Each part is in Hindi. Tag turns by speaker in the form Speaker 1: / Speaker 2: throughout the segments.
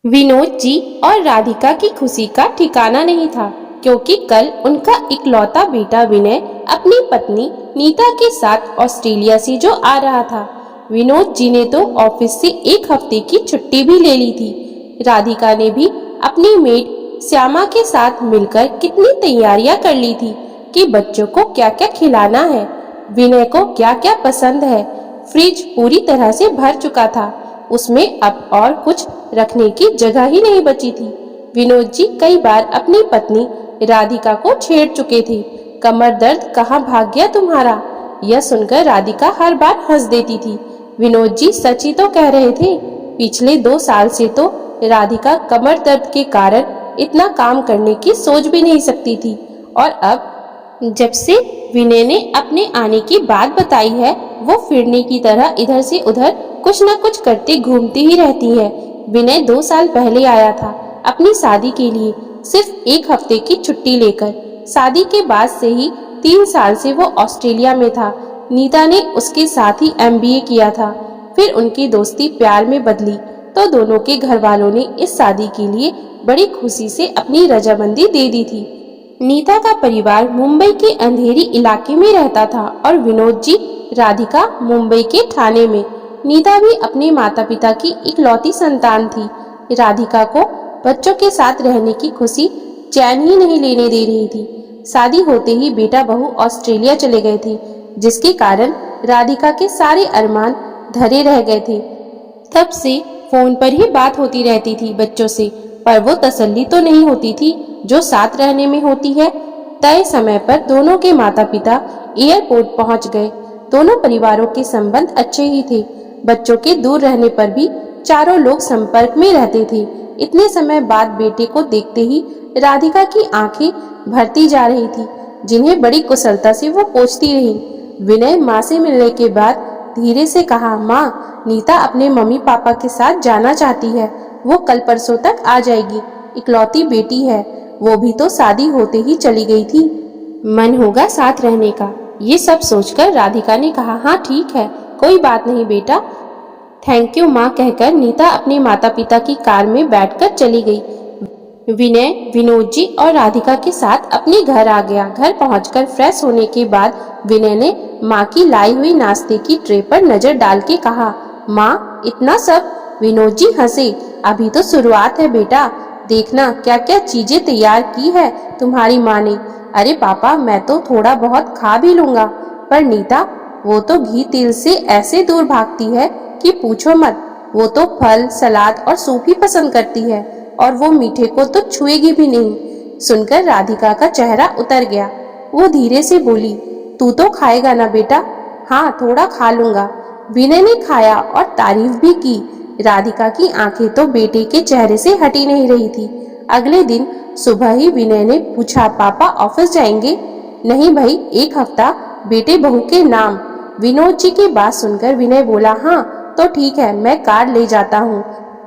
Speaker 1: विनोद जी और राधिका की खुशी का ठिकाना नहीं था, क्योंकि कल उनका इकलौता बेटा विनय अपनी पत्नी नीता के साथ ऑस्ट्रेलिया से जो आ रहा था। विनोद जी ने तो ऑफिस से एक हफ्ते की छुट्टी भी ले ली थी। राधिका ने भी अपनी मेड श्यामा के साथ मिलकर कितनी तैयारियां कर ली थी कि बच्चों को क्या क्या खिलाना है, विनय को क्या क्या पसंद है। फ्रिज पूरी तरह से भर चुका था, उसमें अब और कुछ रखने की जगह ही नहीं बची थी। विनोद जी कई बार अपनी पत्नी राधिका को छेड़ चुके थे। कमर दर्द कहाँ भाग गया तुम्हारा? यह सुनकर राधिका हर बार हंस देती थी। विनोद जी सच ही तो कह रहे थे। पिछले 2 साल से तो राधिका कमर दर्द के कारण इतना काम करने की सोच भी नहीं सकती थी, और अब जब से विनय ने अपने आने की बात बताई है, वो फिरने की तरह इधर से उधर कुछ न कुछ करते घूमती ही रहती है। विनय 2 साल पहले आया था अपनी शादी के लिए, सिर्फ एक हफ्ते की छुट्टी लेकर। शादी के बाद से ही 3 साल से वो ऑस्ट्रेलिया में था। नीता ने उसके साथ ही MBA किया था। फिर उनकी दोस्ती प्यार में बदली तो दोनों के घर वालों ने इस शादी के लिए बड़ी खुशी से अपनी रजामंदी दे दी थी। नीता का परिवार मुंबई के अंधेरी इलाके में रहता था और विनोद जी राधिका मुंबई के ठाणे में। नीता भी अपने माता पिता की इकलौती संतान थी। राधिका को बच्चों के साथ रहने की खुशी चैन ही नहीं लेने दे रही थी। शादी होते ही बेटा बहू ऑस्ट्रेलिया चले गए थे, जिसके कारण राधिका के सारे अरमान धरे रह गए थे। तब से फोन पर ही बात होती रहती थी बच्चों से, पर वो तसल्ली तो नहीं होती थी जो साथ रहने में होती है। तय समय पर दोनों के माता पिता एयरपोर्ट पहुंच गए। दोनों परिवारों के संबंध अच्छे ही थे। बच्चों के दूर रहने पर भी चारों लोग संपर्क में रहते थे। इतने समय बाद बेटे को देखते ही राधिका की आंखें भरती जा रही थी, जिन्हें बड़ी कुशलता से वो पोंछती रही। विनय माँ से मिलने के बाद धीरे से कहा, माँ, नीता अपने मम्मी पापा के साथ जाना चाहती है। वो कल परसों तक आ जाएगी। इकलौती बेटी है, वो भी तो शादी होते ही चली गई थी। मन होगा साथ रहने का। ये सब सोचकर राधिका ने कहा, हाँ ठीक है, कोई बात नहीं बेटा, थैंक यू माँ कहकर नीता अपने माता पिता की कार में बैठकर चली गई। विनय विनोद जी और राधिका के साथ अपने घर आ गया। घर पहुंचकर फ्रेश होने के बाद विनय ने माँ की लाई हुई नाश्ते की ट्रे पर नजर डाल के कहा, माँ, इतना सब? विनोद जी हंसे, अभी तो शुरुआत है बेटा, देखना क्या क्या चीजें तैयार की है तुम्हारी माँ ने। अरे पापा, मैं तो थोड़ा बहुत खा भी लूंगा, पर नीता, वो तो घी तेल से ऐसे दूर भागती है कि पूछो मत। वो तो फल, सलाद और सूप ही पसंद करती है, और वो मीठे को तो छुएगी भी नहीं। सुनकर राधिका का चेहरा उतर गया। वो धीरे से बोली, तू तो खाएगा ना बेटा? हाँ, थोड़ा खा लूंगा। विनय ने खाया और तारीफ भी की। राधिका की आंखें तो बेटे के चेहरे से हटी नहीं रही थी। अगले दिन सुबह ही विनय ने पूछा, पापा ऑफिस जाएंगे? नहीं भाई, एक हफ्ता बेटे बहू के नाम। विनोद जी की बात सुनकर विनय बोला, हाँ तो ठीक है, मैं कार ले जाता हूँ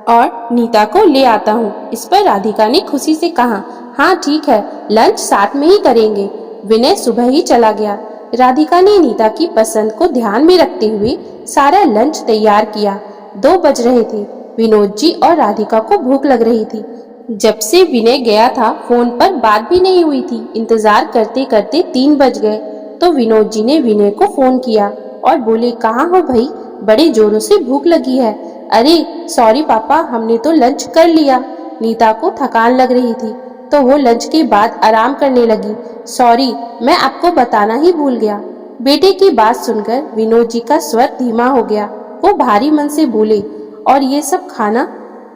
Speaker 1: और नीता को ले आता हूँ। इस पर राधिका ने खुशी से कहा, हाँ ठीक है, लंच साथ में ही करेंगे। विनय सुबह ही चला गया। राधिका ने नीता की पसंद को ध्यान में रखते हुए सारा लंच तैयार किया। 2 बज रहे थे। विनोद जी और राधिका को भूख लग रही थी। जब से विनय गया था फोन पर बात भी नहीं हुई थी। इंतजार करते करते 3 बज गए तो विनोद जी ने विनय को फोन किया और बोले, कहाँ हो भाई, बड़े जोरों से भूख लगी है। अरे सॉरी पापा, हमने तो लंच कर लिया। नीता को थकान लग रही थी तो वो लंच के बाद आराम करने लगी। सॉरी, मैं आपको बताना ही भूल गया। बेटे की बात सुनकर विनोद जी का स्वर धीमा हो गया। वो भारी मन से बोले, और ये सब खाना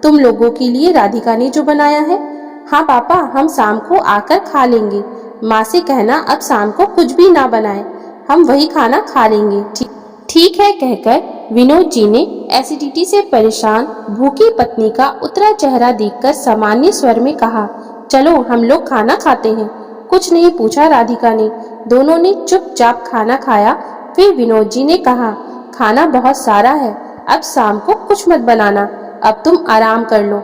Speaker 1: तुम लोगों के लिए राधिका ने जो बनाया है? हाँ पापा, हम शाम को आकर खा लेंगे। माँ से कहना अब शाम को कुछ भी ना बनाए, हम वही खाना खा लेंगे। ठीक है कहकर विनोद जी ने एसिडिटी से परेशान भूखी पत्नी का उतरा चेहरा देखकर सामान्य स्वर में कहा, चलो हम लोग खाना खाते हैं। कुछ नहीं पूछा राधिका ने। दोनों ने चुपचाप खाना खाया। फिर विनोद जी ने कहा, खाना बहुत सारा है, अब शाम को कुछ मत बनाना, अब तुम आराम कर लो।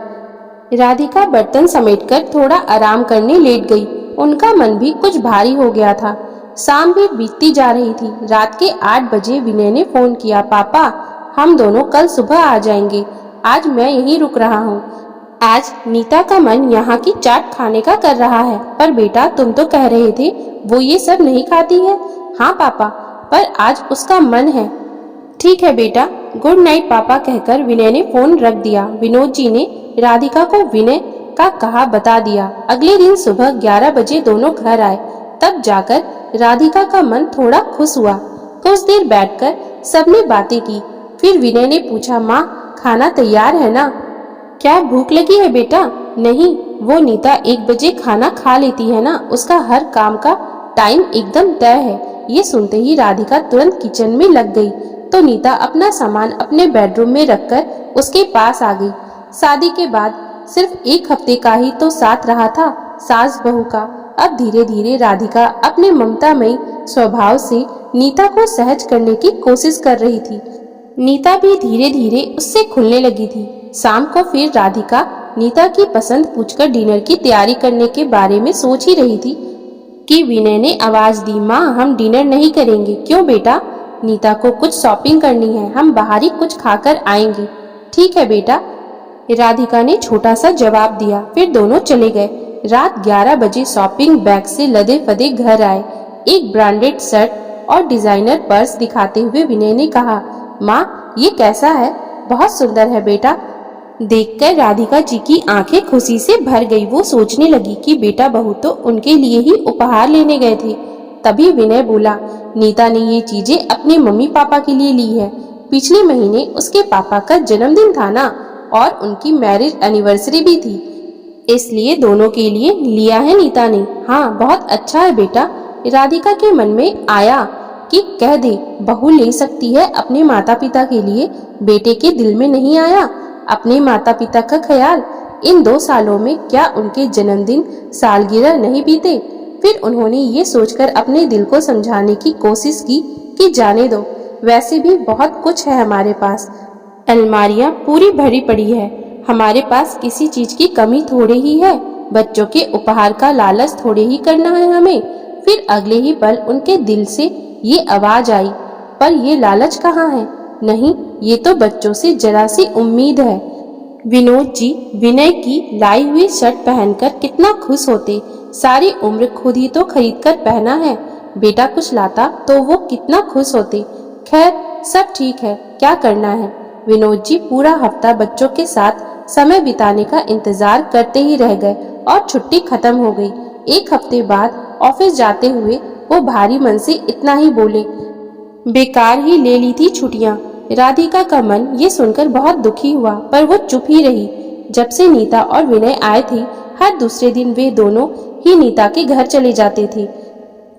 Speaker 1: राधिका बर्तन समेटकर थोड़ा आराम करने लेट गई। उनका मन भी कुछ भारी हो गया था। शाम भी बीतती जा रही थी। रात के 8 बजे विनय ने फोन किया, पापा हम दोनों कल सुबह आ जाएंगे, आज मैं यहीं रुक रहा हूँ। आज नीता का मन यहाँ की चाट खाने का कर रहा है। पर बेटा, तुम तो कह रहे थे वो ये सब नहीं खाती है। हाँ पापा, पर आज उसका मन है। ठीक है बेटा, गुड नाइट पापा कहकर विनय ने फोन रख दिया। विनोद जी ने राधिका को विनय का कहा बता दिया। अगले दिन सुबह 11 बजे दोनों घर आए। तब जाकर राधिका का मन थोड़ा खुश हुआ। कुछ देर बैठकर सबने बातें की। फिर विनय ने पूछा, माँ खाना तैयार है ना? क्या भूख लगी है बेटा? नहीं, वो नीता 1 बजे खाना खा लेती है ना, उसका हर काम का टाइम एकदम तय है। ये सुनते ही राधिका तुरंत किचन में लग गई तो नीता अपना सामान अपने बेडरूम में रखकर उसके पास आ गई। शादी के बाद सिर्फ 1 हफ्ते का ही तो साथ रहा था सास बहू का। अब धीरे धीरे राधिका अपने ममतामयी स्वभाव से नीता को सहज करने की कोशिश कर रही थी। नीता भी धीरे धीरे उससे खुलने लगी थी। शाम को फिर राधिका नीता की पसंद पूछकर डिनर की तैयारी करने के बारे में सोच ही रही थी कि विनय ने आवाज दी, माँ हम डिनर नहीं करेंगे। क्यों बेटा? नीता को कुछ शॉपिंग करनी है, हम बाहर ही कुछ खाकर आएंगे। ठीक है बेटा, राधिका ने छोटा सा जवाब दिया। फिर दोनों चले गए। रात 11 बजे शॉपिंग बैग से लदे फदे घर आए। एक ब्रांडेड शर्ट और डिजाइनर पर्स दिखाते हुए विनय ने कहा, माँ ये कैसा है? बहुत सुंदर है बेटा। देखकर राधिका जी की आंखें खुशी से भर गई। वो सोचने लगी कि बेटा बहू तो उनके लिए ही उपहार लेने गए थे। तभी विनय बोला, नीता ने ये चीजें अपने मम्मी पापा के लिए ली है। पिछले महीने उसके पापा का जन्मदिन था ना, और उनकी मैरिज एनिवर्सरी भी थी, इसलिए दोनों के लिए लिया है नीता ने। हाँ बहुत अच्छा है बेटा। राधिका के मन में आया कि कह दे बहू ले सकती है अपने माता पिता के लिए। बेटे के दिल में नहीं आया अपने माता पिता का ख्याल। इन 2 सालों में क्या उनके जन्मदिन सालगिरह नहीं बीते? फिर उन्होंने ये सोचकर अपने दिल को समझाने की कोशिश की कि जाने दो, वैसे भी बहुत कुछ है हमारे पास। अलमारियां पूरी भरी पड़ी है, हमारे पास किसी चीज की कमी थोड़ी ही है। बच्चों के उपहार का लालच थोड़े ही करना है हमें। फिर अगले ही पल उनके दिल से ये आवाज आई, पर ये लालच कहाँ है? नहीं, ये तो बच्चों से जरा सी उम्मीद है। विनोद जी विनय की लाई हुई शर्ट पहनकर कितना खुश होते। सारी उम्र खुद ही तो खरीद कर पहना है। बेटा कुछ लाता तो वो कितना खुश होते। खैर सब ठीक है, क्या करना है। विनोद जी पूरा हफ्ता बच्चों के साथ समय बिताने का इंतजार करते ही रह गए और छुट्टी खत्म हो गई। 1 हफ्ते बाद ऑफिस जाते हुए वो भारी मन से इतना ही बोले, बेकार ही ले ली थी छुट्टियां। राधिका का मन ये सुनकर बहुत दुखी हुआ, पर वो चुप ही रही। जब से नीता और विनय आए थे, हर दूसरे दिन वे दोनों ही नीता के घर चले जाते थे।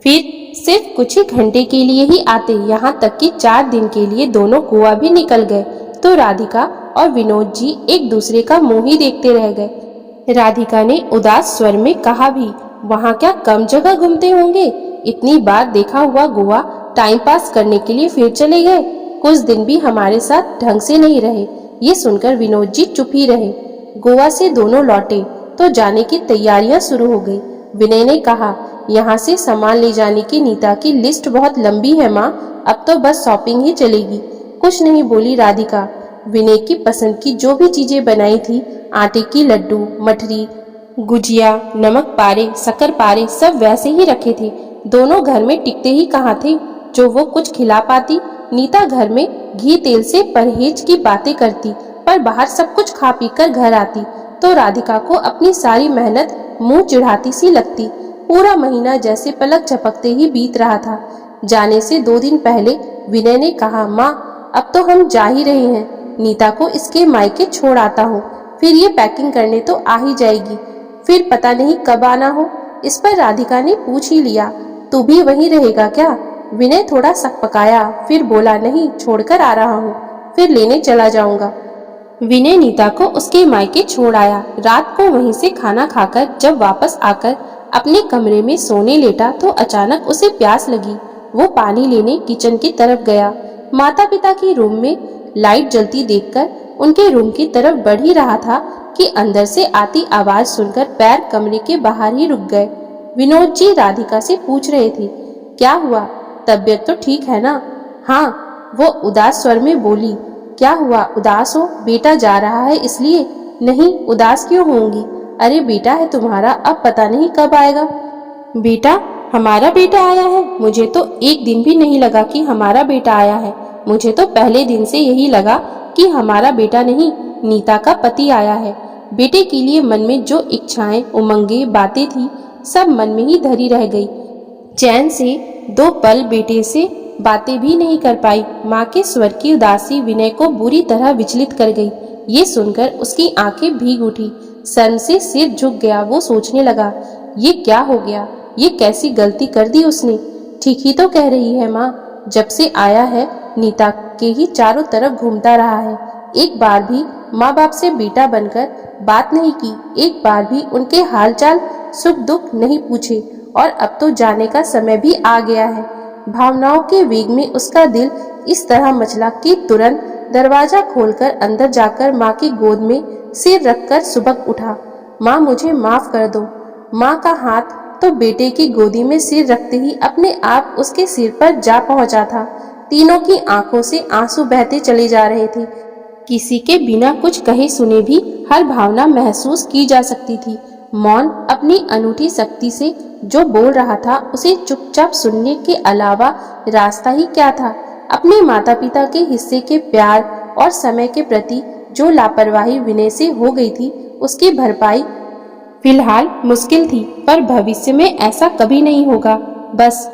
Speaker 1: फिर सिर्फ कुछ ही घंटे के लिए ही आते, यहाँ तक कि 4 दिन के लिए दोनों गोवा भी निकल गए। तो राधिका और विनोद जी एक दूसरे का मुंह ही देखते रह गए। राधिका ने उदास स्वर में कहा भी, वहाँ क्या कम जगह घूमते होंगे? इतनी बार देखा हुआ गोवा टाइम पास करने के लिए फिर चले गए। कुछ दिन भी हमारे साथ ढंग से नहीं रहे। ये सुनकर विनोद जी चुप ही रहे। गोवा से दोनों लौटे तो जाने की तैयारियां शुरू हो गई। विनय ने कहा, यहाँ से सामान ले जाने की नीता की लिस्ट बहुत लंबी है माँ, अब तो बस शॉपिंग ही चलेगी। कुछ नहीं बोली राधिका। विनय की पसंद की जो भी चीजें बनाई थी, आटे की लड्डू, मठरी, गुजिया, नमक पारे, शक्कर पारे, सब वैसे ही रखे थे। दोनों घर में टिकते ही कहाँ थे जो वो कुछ खिला पाती। नीता घर में घी तेल से परहेज की बातें करती, पर बाहर सब कुछ खा पी कर घर आती तो राधिका को अपनी सारी मेहनत मुंह चिढ़ाती सी लगती। पूरा महीना जैसे पलक झपकते ही बीत रहा था। जाने से 2 दिन पहले विनय ने कहा, माँ अब तो हम जा ही रहे हैं, नीता को इसके मायके छोड़ आता हूँ, फिर ये पैकिंग करने तो आ ही जाएगी, फिर पता नहीं कब आना हो। इस पर राधिका ने पूछ ही लिया, तू भी वहीं रहेगा क्या? विनय थोड़ा सकपकाया, फिर बोला, नहीं, छोड़कर आ रहा हूँ, फिर लेने चला जाऊंगा। विनय नीता को उसके मायके छोड़ आया। रात को वहीं से खाना खाकर जब वापस आकर अपने कमरे में सोने लेटा तो अचानक उसे प्यास लगी। वो पानी लेने किचन की तरफ गया। माता पिता की रूम में लाइट जलती देखकर उनके रूम की तरफ बढ़ ही रहा था कि अंदर से आती आवाज सुनकर पैर कमरे के बाहर ही रुक गए। विनोद जी राधिका से पूछ रहे थे, क्या हुआ, तबीयत तो ठीक है ना? हाँ, वो उदास स्वर में बोली। क्या हुआ, उदास हो? बेटा जा रहा है इसलिए? नहीं, उदास क्यों होंगी? अरे बेटा है तुम्हारा, अब पता नहीं कब आएगा। बेटा? हमारा बेटा आया है? मुझे तो एक दिन भी नहीं लगा कि हमारा बेटा आया है। मुझे तो पहले दिन से यही लगा कि हमारा बेटा नहीं, नीता का पति आया है। बेटे के लिए मन में जो इच्छाएं, उमंगे, बातें थी, सब मन में ही धरी रह गई। चैन से 2 पल बेटे से बातें भी नहीं कर पाई। माँ के स्वर की उदासी विनय को बुरी तरह विचलित कर गई। ये सुनकर उसकी आंखें भीग उठी, शर्म से सिर झुक गया। वो सोचने लगा, ये क्या हो गया? ये कैसी गलती कर दी उसने? ठीक ही तो कह रही है माँ, जब से आया है नीता के ही चारों तरफ घूमता रहा है। एक बार भी माँ बाप से बेटा बनकर बात नहीं की, एक बार भी उनके हालचाल सुख दुख नहीं पूछे, और अब तो जाने का समय भी आ गया है। भावनाओं के वेग में उसका दिल इस तरह मचला कि तुरंत दरवाजा खोलकर अंदर जाकर माँ की गोद में सिर रखकर सुबक उठा। माँ, मुझे माफ कर दो। माँ का हाथ तो बेटे की गोदी में सिर रखते ही अपने आप उसके सिर पर जा पहुंचा था। तीनों की आंखों से आंसू बहते चले जा रहे थे। किसी के बिना कुछ कहे सुने भी हर भावना महसूस की जा सकती थी। मौन अपनी अनूठी शक्ति से जो बोल रहा था, उसे चुपचाप सुनने के अलावा रास्ता ही क्या था? अपने माता पिता के हिस्से के प्यार और समय के प्रति जो लापरवाही विनय से हो गई थी, उसकी भरपाई फिलहाल मुश्किल थी, पर भविष्य में ऐसा कभी नहीं होगा। बस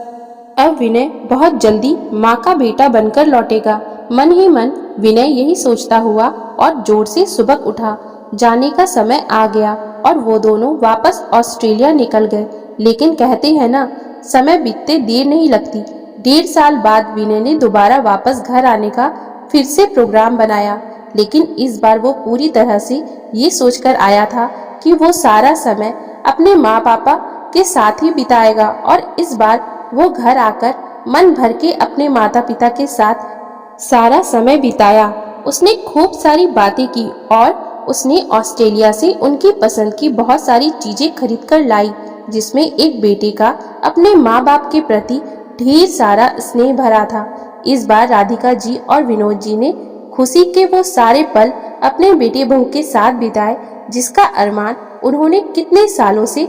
Speaker 1: अब विनय बहुत जल्दी माँ का बेटा बनकर लौटेगा। मन ही मन विनय यही सोचता हुआ और जोर से सुबक उठा। जाने का समय आ गया और वो दोनों वापस ऑस्ट्रेलिया निकल गए। लेकिन कहते हैं ना, समय बीतते देर नहीं लगती। 1.5 साल बाद विनय ने दोबारा वापस घर आने का फिर से प्रोग्राम बनाया, लेकिन इस बार वो पूरी तरह से ये सोचकर आया था कि वो सारा समय अपने माँ पापा के साथ ही बिताएगा। और इस बार वो घर आकर मन भर के अपने माता पिता के साथ सारा समय बिताया। उसने खूब सारी बातें की और उसने ऑस्ट्रेलिया से उनकी पसंद की बहुत सारी चीजें खरीद कर लाई, जिसमें एक बेटे का अपने माँ बाप के प्रति ढेर सारा स्नेह भरा था। इस बार राधिका जी और विनोद जी ने खुशी के वो सारे पल अपने बेटे बहू के साथ बिताए, जिसका अरमान उन्होंने कितने सालों से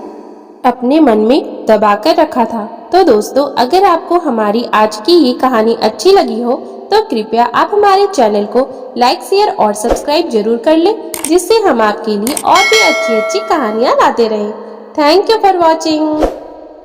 Speaker 1: अपने मन में दबा कर रखा था। तो दोस्तों, अगर आपको हमारी आज की ये कहानी अच्छी लगी हो तो कृपया आप हमारे चैनल को लाइक, शेयर और सब्सक्राइब जरूर कर लें, जिससे हम आपके लिए और भी अच्छी अच्छी कहानियाँ लाते रहें। Thank you for watching.